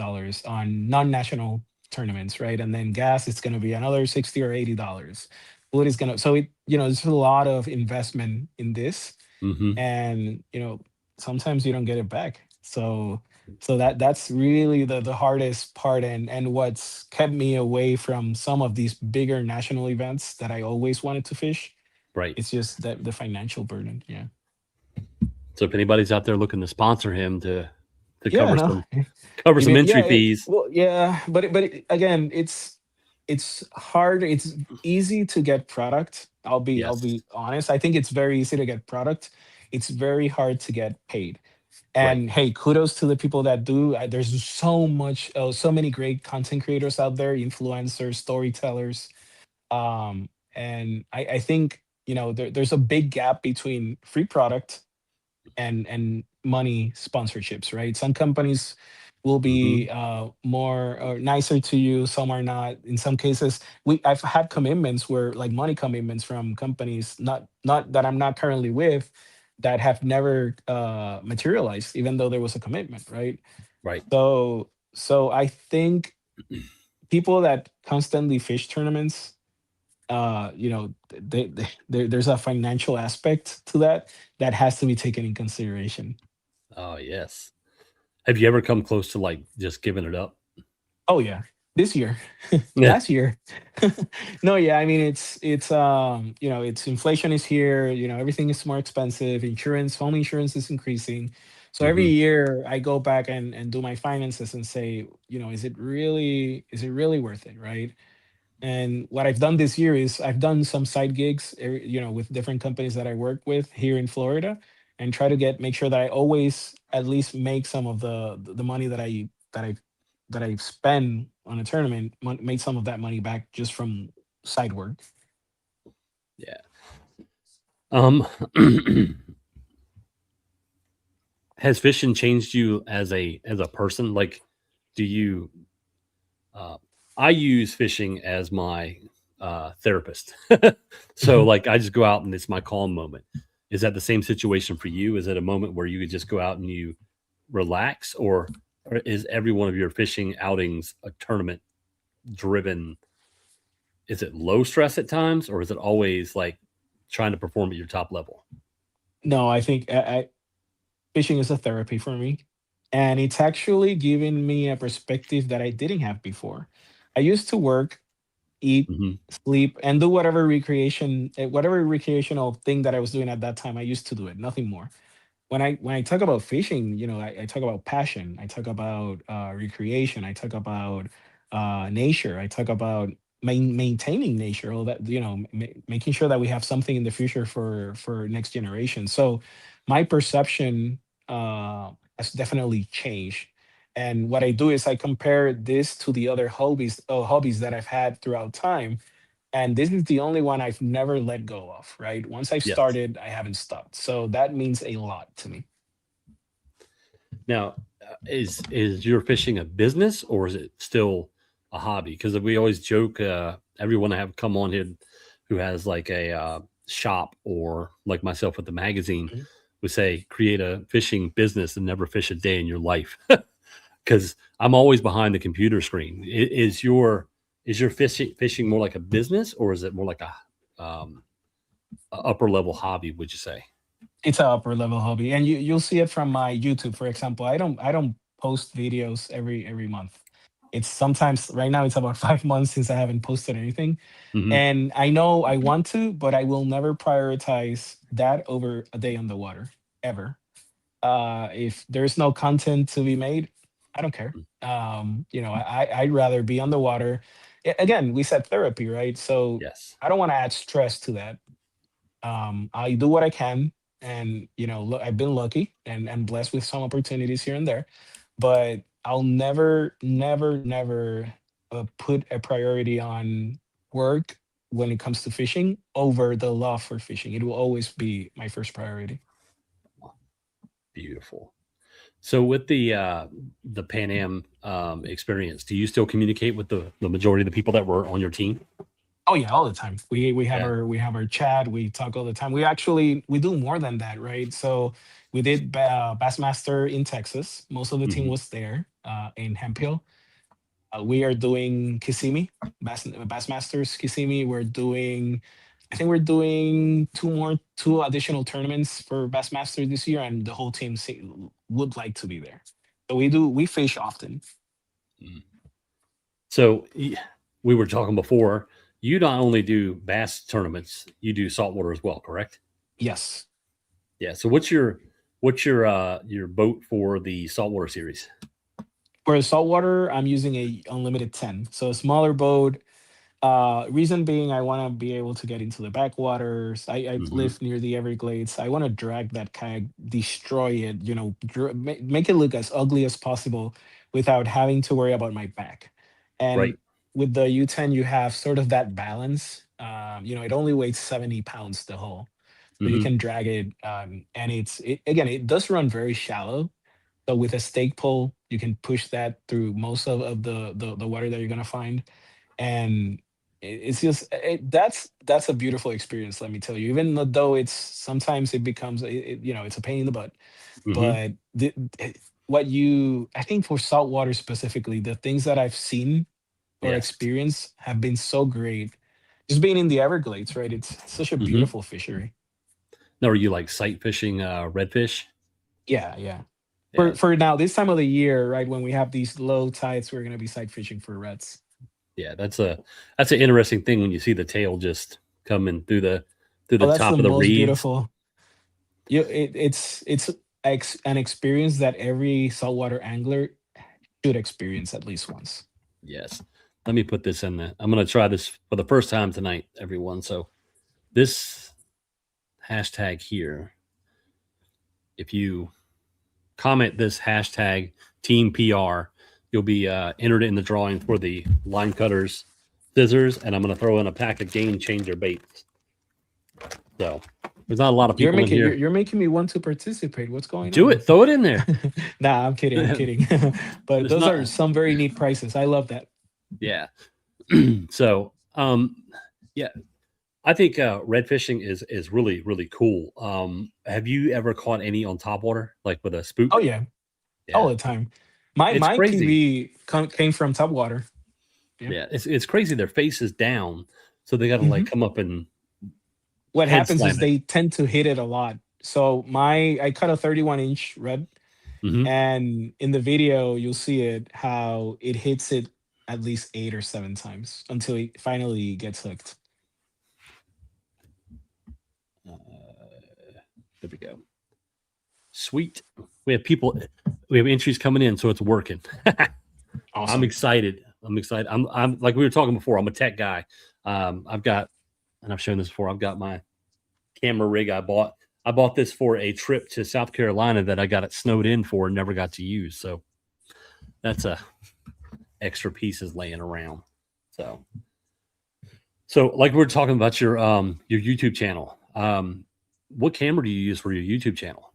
on non-national tournaments, right? And then gas is gonna be another 60 or $80. Food is gonna, so there's a lot of investment in this, Hmm. and sometimes you don't get it back. So that's really the hardest part, and what's kept me away from some of these bigger national events that I always wanted to fish. Right. It's just that the financial burden. Yeah. So if anybody's out there looking to sponsor him to Yeah, cover no. some entry fees. Well, yeah, again, it's hard. It's easy to get product. I'll Yes. be honest. I think it's very easy to get product. It's very hard to get paid. Right. And hey, kudos to the people that do. There's so many great content creators out there, influencers, storytellers. And I think there's a big gap between free product and money sponsorships, right? Some companies will Hmm. be more or nicer to you, some are not. In some cases, I've had commitments where, like, money commitments from companies, not that I'm not currently with, that have never materialized, even though there was a commitment, right? Right. So I think people that constantly fish tournaments, there's a financial aspect to that has to be taken in consideration. Oh yes. Have you ever come close to like just giving it up? Oh yeah, this year, Yeah. last year. No, yeah, I mean it's inflation is here. Everything is more expensive. Home insurance is increasing. So every Hmm. year I go back and do my finances and say, is it really worth it, right? And what I've done this year is I've done some side gigs, with different companies that I work with here in Florida, and try to make sure that I always at least make some of the money that I spend on a tournament, make some of that money back just from side work. Yeah. Um. Has fishing changed you as a person? Like, do you? I use fishing as my therapist. So, Mhm. like, I just go out and it's my calm moment. Is that the same situation for you? Is it a moment where you could just go out and you relax, or is every one of your fishing outings a tournament driven? Is it low stress at times, or is it always like trying to perform at your top level? No, I think fishing is a therapy for me, and it's actually given me a perspective that I didn't have before. I used to work, eat, Hmm. sleep, and do whatever recreational thing that I was doing at that time. I used to do it, nothing more. When I talk about fishing, I talk about passion. I talk about recreation. I talk about nature. I talk about maintaining nature. All that, making sure that we have something in the future for next generation. So, my perception has definitely changed. And what I do is I compare this to the other hobbies that I've had throughout time, and this is the only one I've never let go of, right? Once I've Yes. started, I haven't stopped. So that means a lot to me. Now, is your fishing a business or is it still a hobby? Because we always joke, everyone I have come on here who has like a shop or like myself with the magazine, Mhm. we say create a fishing business and never fish a day in your life. Because I'm always behind the computer screen. Is your fishing more like a business or is it more like a upper level hobby? Would you say? It's an upper level hobby, and you'll see it from my YouTube, for example. I don't post videos every month. It's sometimes right now it's about 5 months since I haven't posted anything, Hmm. and I know I want to, but I will never prioritize that over a day on the water ever. If there's no content to be made, I don't care. I'd rather be on the water. Again, we said therapy, right? So Yes. I don't want to add stress to that. I do what I can, and look, I've been lucky and blessed with some opportunities here and there, but I'll never, never, never put a priority on work when it comes to fishing over the love for fishing. It will always be my first priority. Beautiful. So with the Pan Am experience, do you still communicate with the majority of the people that were on your team? Oh yeah, all the time. Yeah. We have our chat. We talk all the time. We do more than that, right? So we did Bassmaster in Texas. Most of the team Hmm. was there in Hemphill. We are doing Kissimmee, Bassmasters Kissimmee. I think we're doing two additional tournaments for Bassmasters this year, and the whole team would like to be there. So we fish often. So we were talking before. You not only do bass tournaments, you do saltwater as well, correct? Yes. Yeah. So what's your boat for the saltwater series? For saltwater, I'm using a unlimited 10, so a smaller boat. Reason being, I want to be able to get into the backwaters. I Hmm. live near the Everglades. I want to drag that kayak, destroy it, make it look as ugly as possible without having to worry about my back. And Right. with the U10, you have sort of that balance. It only weighs 70 pounds the hull, so you Hmm. can drag it. And again, it does run very shallow. So with a stake pole, you can push that through most of the water that you're gonna find, and it's just that's a beautiful experience. Let me tell you, even though it's sometimes it becomes it's a pain in the butt, Hmm. but what you I think for saltwater specifically, the things that I've seen or Yes. experienced have been so great. Just being in the Everglades, right? It's such a Hmm. beautiful fishery. Now, are you like sight fishing redfish? Yeah, yeah. For Yeah. for now, this time of the year, right, when we have these low tides, we're gonna be sight fishing for reds. Yeah. That's an interesting thing when you see the tail just coming through Oh, the that's the top of the most reeds. beautiful. It's an experience that every saltwater angler should experience at least once. Yes. Let me put this in there. I'm going to try this for the first time tonight, everyone. So this hashtag here, if you comment this hashtag Team PR, you'll be entered in the drawing for the line cutters, scissors, and I'm going to throw in a pack of game changer baits. So There's not a lot of You're people in making here. you're making me want to participate. What's going Do on? it. Throw it in there. Nah, I'm kidding. I'm kidding. But It's those are not. some very neat prices. I love that. Yeah. So, yeah, I think red fishing is really really cool. Have you ever caught any on top water, like with a Oh spook? yeah, all Yeah, the time. My it's my crazy. PB came from top water. Yeah. Yeah, it's crazy. Their face is down, so they got to like Mhm. come up and What head happens is slam it. they tend to hit it a lot. So I cut a 31-inch red, Hmm. and in the video you'll see it how it hits it at least 8 or 7 times until it finally gets hooked. There we go. Sweet. We have people. We have entries coming in, so it's working. I'm Awesome. excited. I'm excited. I'm like we were talking before. I'm a tech guy. I've got, and I've shown this before. I've got my camera rig I bought. I bought this for a trip to South Carolina that I got it snowed in for and never got to use. So that's a extra pieces laying around. So like we were talking about your YouTube channel. What camera do you use for your YouTube channel?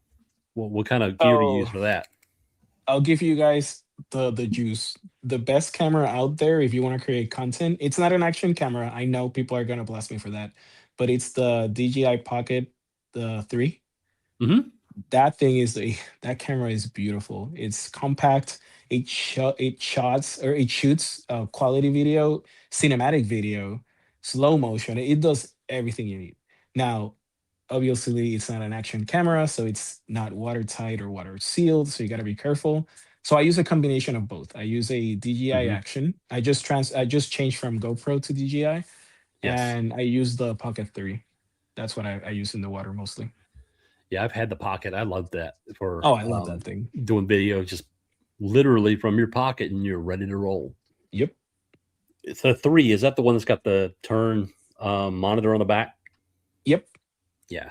What kind of gear do you use So for that? I'll give you guys the juice. The best camera out there if you want to create content. It's not an action camera. I know people are gonna blast me for that, but it's the DJI Pocket the 3. Hmm. That thing is a that camera is beautiful. It's compact. It shoots quality video, cinematic video, slow motion. It does everything you need. Now, obviously, it's not an action camera, so it's not watertight or water sealed. So you got to be careful. So I use a combination of both. I use a DJI Hmm. Action. I just changed from GoPro to DJI, Yes. and I use the Pocket 3. That's what I use in the water mostly. Yeah, I've had the Pocket. I love that for Oh, I love that thing. doing video, just literally from your pocket, and you're ready to roll. Yep. It's a 3. Is that the one that's got the turn monitor on the back? Yep. Yeah.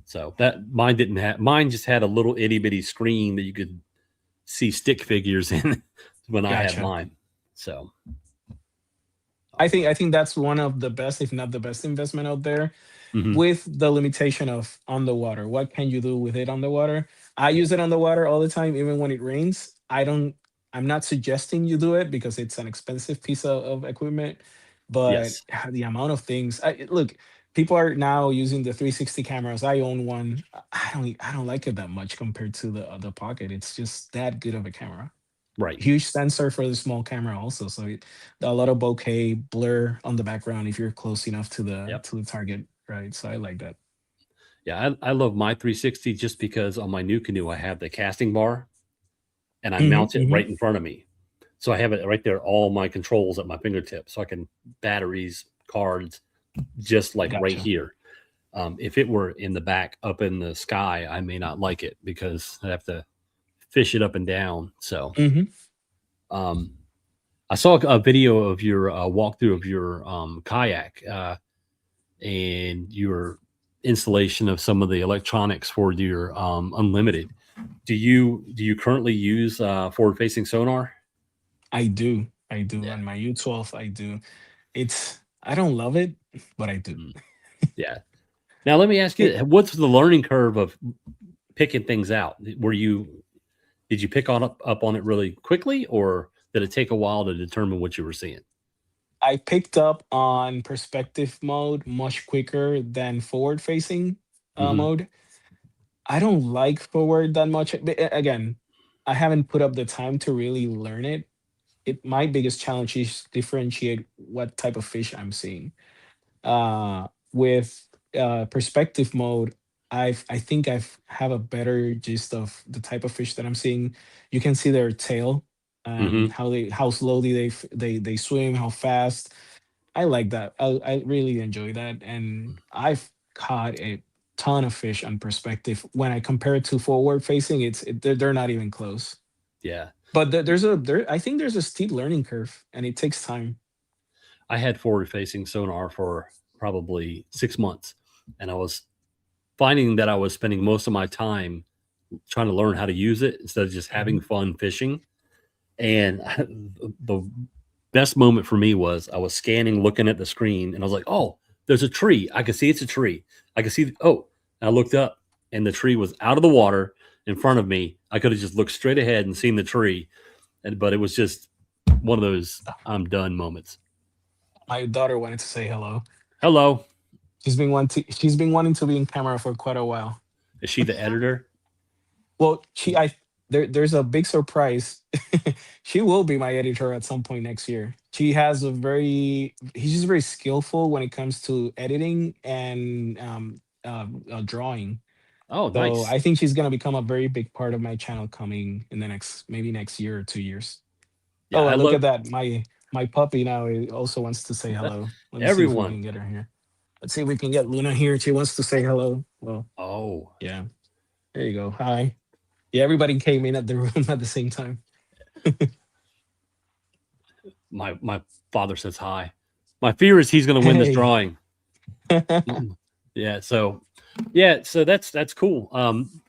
So that mine didn't have. Mine just had a little itty bitty screen that you could see stick figures in when I had Gotcha. mine. So I think that's one of the best, if not the best investment out there. mhm. With the limitation of on the water, what can you do with it on the water? I use it on the water all the time, even when it rains. I'm not suggesting you do it because it's an expensive piece of equipment, but Yes. the amount of things. Look, people are now using the 360 cameras. I own one. I don't like it that much compared to the Pocket. It's just that good of a camera. Right. Huge sensor for the small camera also, so a lot of bokeh blur on the background if you're close enough to the Yep. target, right? So I like that. Yeah, I love my 360 just because on my NewCanoe I have the casting bar and I Hmm. mount it Hmm. right in front of me. So I have it right there, all my controls at my fingertips. So I can batteries, cards, just like right Gotcha. here. If it were in the back up in the sky, I may not like it because I have to fish it up and down. So Hmm. um, I saw a video of your walkthrough of your kayak and your installation of some of the electronics for your unlimited. Do you currently use forward facing sonar? I do Yeah. on my U12. I do. I don't love it, but I do. Mm. Yeah. Now let me ask It you, what's the learning curve of picking things out? Did you pick up on it really quickly, or did it take a while to determine what you were seeing? I picked up on perspective mode much quicker than forward facing Hmm. mode. I don't like forward that much. But again, I haven't put up the time to really learn it. My biggest challenge is differentiate what type of fish I'm seeing. With perspective mode, I think I've have a better gist of the type of fish that I'm seeing. You can see their tail and Hmm. how slowly they swim, how fast. I like that. I really enjoy that, and I've caught a ton of fish on perspective. When I compare it to forward facing, they're not even close. Yeah. But I think there's a steep learning curve, and it takes time. I had forward facing sonar for probably 6 months, and I was finding that I was spending most of my time trying to learn how to use it instead of just having Mhm. fun fishing. And the best moment for me was I was scanning, looking at the screen, and I was like, "Oh, there's a tree. I can see it's a tree. I can see. Oh, I looked up, and the tree was out of the water in front of me. I could have just looked straight ahead and seen the tree, but it was just one of those I'm done moments. My daughter wanted to say hello. Hello, She's been wanting to be in camera for quite a while. is she the editor? Well, there's a big surprise. She will be my editor at some point next year. She's just very skillful when it comes to editing and drawing. Oh, So nice. I think she's gonna become a very big part of my channel coming in the next year or 2 years. Yeah, Oh, I and look love at that. My puppy now also wants to say hello. Let me see if we everyone. can get her here. Let's see if we can get Luna here. She wants to say hello. Well, Oh, yeah. There you go. Hi. Yeah, everybody came in at the room at the same time. my father says hi. My fear is he's going to win this Hey. drawing. Yeah, so that's cool.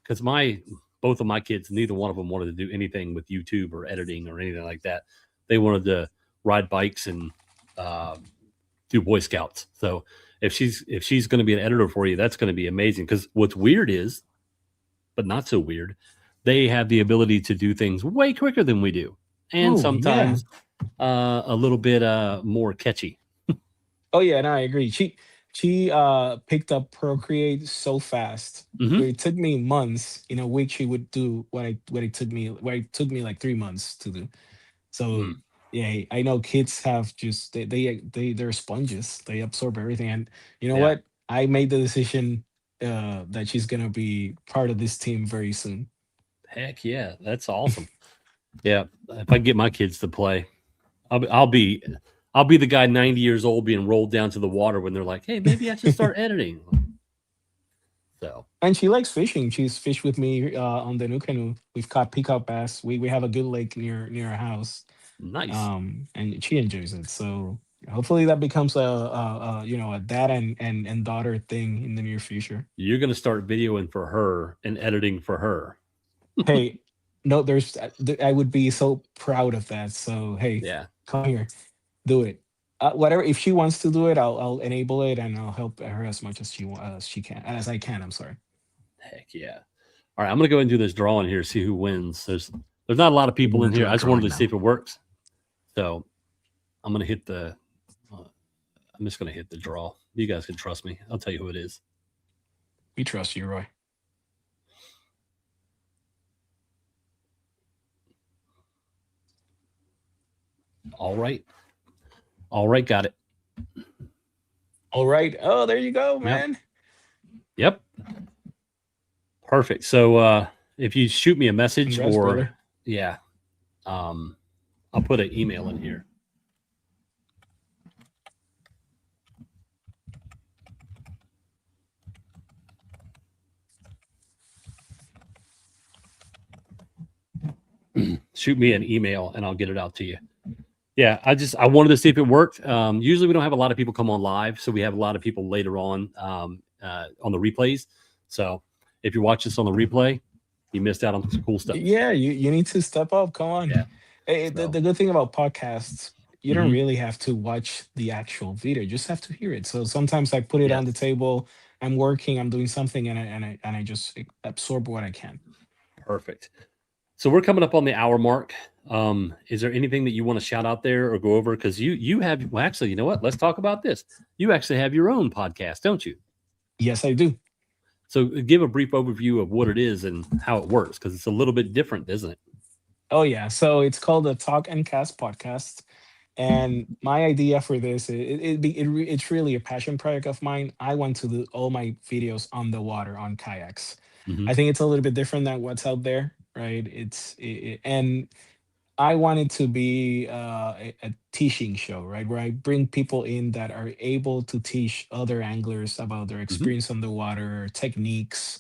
Because my both of my kids, neither one of them wanted to do anything with YouTube or editing or anything like that. They wanted to ride bikes and uh, do Boy Scouts. So if she's going to be an editor for you, that's going to be amazing. Because what's weird is, but not so weird, they have the ability to do things way quicker than we do, and Oh, yeah. sometimes a little bit more catchy. Oh, yeah, no, I agree. She picked up Procreate so fast. Hmm. Where it took me months. In a week she would do what it took me like 3 months to do. So Mm, yeah, I know kids have just they're sponges. They absorb everything. And you know yeah. what? I made the decision that she's gonna be part of this team very soon. Heck yeah, that's awesome. Yeah, if I get my kids to play, I'll be the guy 90 years old being rolled down to the water when they're like, "Hey, maybe I should start editing." So And she likes fishing. She's fished with me on the NewCanoe. We've caught peacock bass. We have a good lake near our house, nice. and she enjoys it. So hopefully that becomes a dad and daughter thing in the near future. You're gonna start videoing for her and editing for her. Hey, no, I would be so proud of that. So hey, Yeah, come here, do it. Whatever, if she wants to do it, I'll enable it and I'll help her as much as she can, as I can. I'm sorry. heck yeah. All right, I'm gonna go and do this drawing here, see who wins. There's not a lot of We're people gonna in here. do I a just wanted drawing to see now. if it works. So I'm gonna hit the. I'm just gonna hit the draw. You guys can trust me. I'll tell you who it is. We trust you, Roy. All right. All right, got it. All right. Oh, there you go, Yep. man. Yep. Perfect. So if you shoot me a message Congrats, or brother. yeah, I'll put an email in here. Shoot me an email and I'll get it out to you. Yeah, I wanted to see if it worked. Usually we don't have a lot of people come on live, so we have a lot of people later on the replays. So if you watch this on the replay, you missed out on some cool stuff. Yeah, you need to step up. Come on. Yeah. The, So the good thing about podcasts, you don't mhm. really have to watch the actual video. You just have to hear it. So sometimes I put it on the Yes, table. I'm working. I'm doing something, and I just absorb what I can. perfect. So we're coming up on the hour mark. Is there anything that you want to shout out there or go over? Because you have well, actually, you know what? Let's talk about this. You actually have your own podcast, don't you? Yes, I do. So give a brief overview of what it is and how it works, because it's a little bit different, isn't it? Oh yeah. So it's called the Talk and Cast podcast. And my idea for this, it's really a passion project of mine. I want to do all my videos on the water on kayaks. Hmm. I think it's a little bit different than what's out there, right? And I want it to be a teaching show, right? Where I bring people in that are able to teach other anglers about their Hmm. experience on the water, techniques,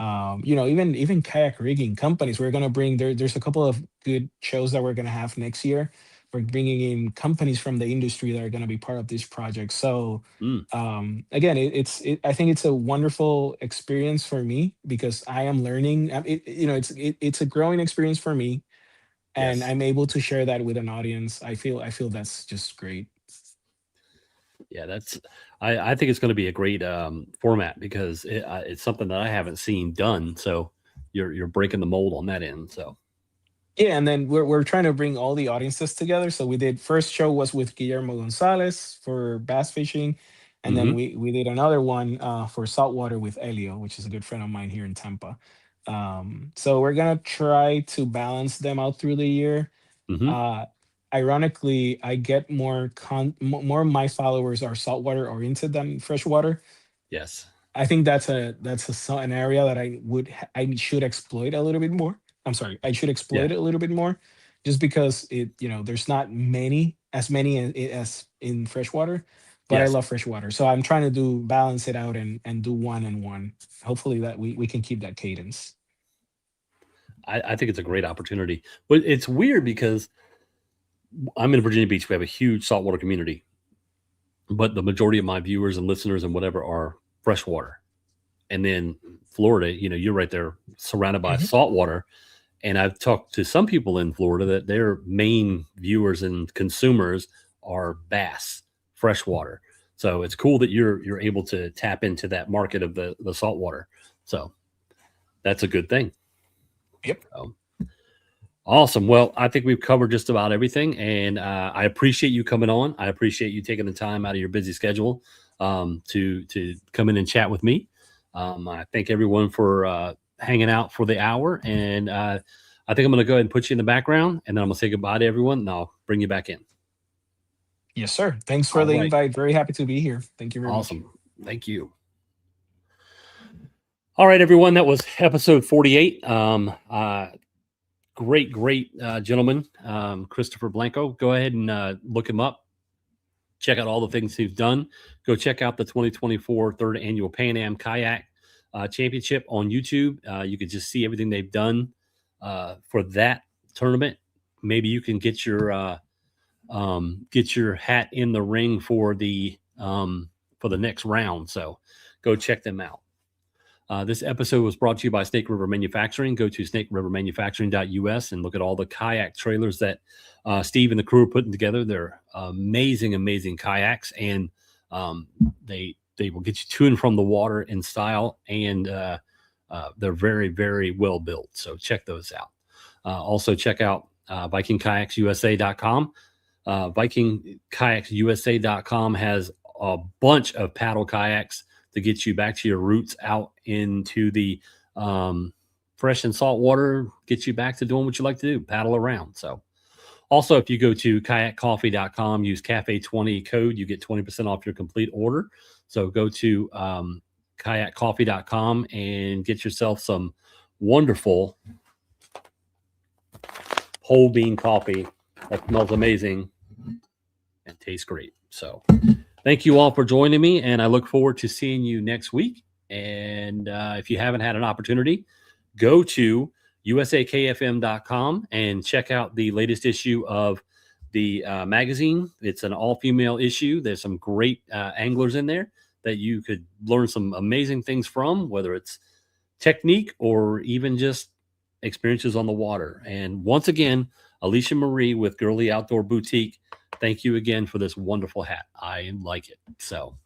even kayak rigging companies. We're gonna bring there's a couple of good shows that we're gonna have next year. We're bringing in companies from the industry that are gonna be part of this project. So Mm, again, I think it's a wonderful experience for me because I am learning. It's a growing experience for me, and yes. I'm able to share that with an audience. I feel that's just great. Yeah, I think it's going to be a great format because it's something that I haven't seen done. So you're breaking the mold on that end. So Yeah, and then we're trying to bring all the audiences together. So we did first show was with Guillermo Gonzalez for bass fishing, and then hmm we did another one for saltwater with Elio, which is a good friend of mine here in Tampa. So we're gonna try to balance them out through the year. hmm Uh, Ironically, I get more of my followers are saltwater oriented than freshwater. yes, I think an area that I should exploit a little bit more. I'm sorry, I should yeah, exploit it a little bit more, just because there's not many as in freshwater, but I yes. love freshwater, so I'm trying to balance it out and do one and one. Hopefully that we can keep that cadence. I think it's a great opportunity. But it's weird because I'm in Virginia Beach. We have a huge saltwater community, but the majority of my viewers and listeners and whatever are freshwater. And then Florida, you're right there surrounded by Mhm. saltwater. And I've talked to some people in Florida that their main viewers and consumers are bass, freshwater. So it's cool that you're able to tap into that market of the saltwater. So that's a good thing. Yep. So, awesome. Well, I think we've covered just about everything, and I appreciate you coming on. I appreciate you taking the time out of your busy schedule to come in and chat with me. I thank everyone for hanging out for the hour, and I think I'm going to go ahead and put you in the background, and then I'm going to say goodbye to everyone, and I'll bring you back in. Yes, sir. Thanks for All the right. invite. Very happy to be here. Thank you very much. Awesome. Thank you. All right, everyone. That was episode 48. Great gentleman, Christopher Blanco. Go ahead and look him up. Check out all the things he's done. Go check out the 2024 third annual Pan Am Kayak Championship on YouTube. You can just see everything they've done for that tournament. Maybe you can get your hat in the ring for the next round. So go check them out. This episode was brought to you by Snake River Manufacturing. Go to snakerivermanufacturing.us and look at all the kayak trailers that Steve and the crew are putting together. They're amazing, amazing kayaks, and they will get you to and from the water in style, and they're very, very well built. So check those out. Also check out VikingKayaksUSA.com. VikingKayaksUSA.com has a bunch of paddle kayaks to get you back to your roots out into the fresh and salt water, get you back to doing what you like to do, paddle around. So also, if you go to kayakcoffee.com, use CAFE20 code, you get 20% off your complete order. So go to kayakcoffee.com and get yourself some wonderful whole bean coffee that smells amazing and tastes great. So thank you all for joining me, and I look forward to seeing you next week. And if you haven't had an opportunity, go to usakfm.com and check out the latest issue of the magazine. It's an all-female issue. There's some great anglers in there that you could learn some amazing things from, whether it's technique or even just experiences on the water. And once again, Alicia Marie with Girly Outdoor Boutique, thank you again for this wonderful hat. I like it. So,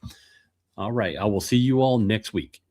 all right. I will see you all next week.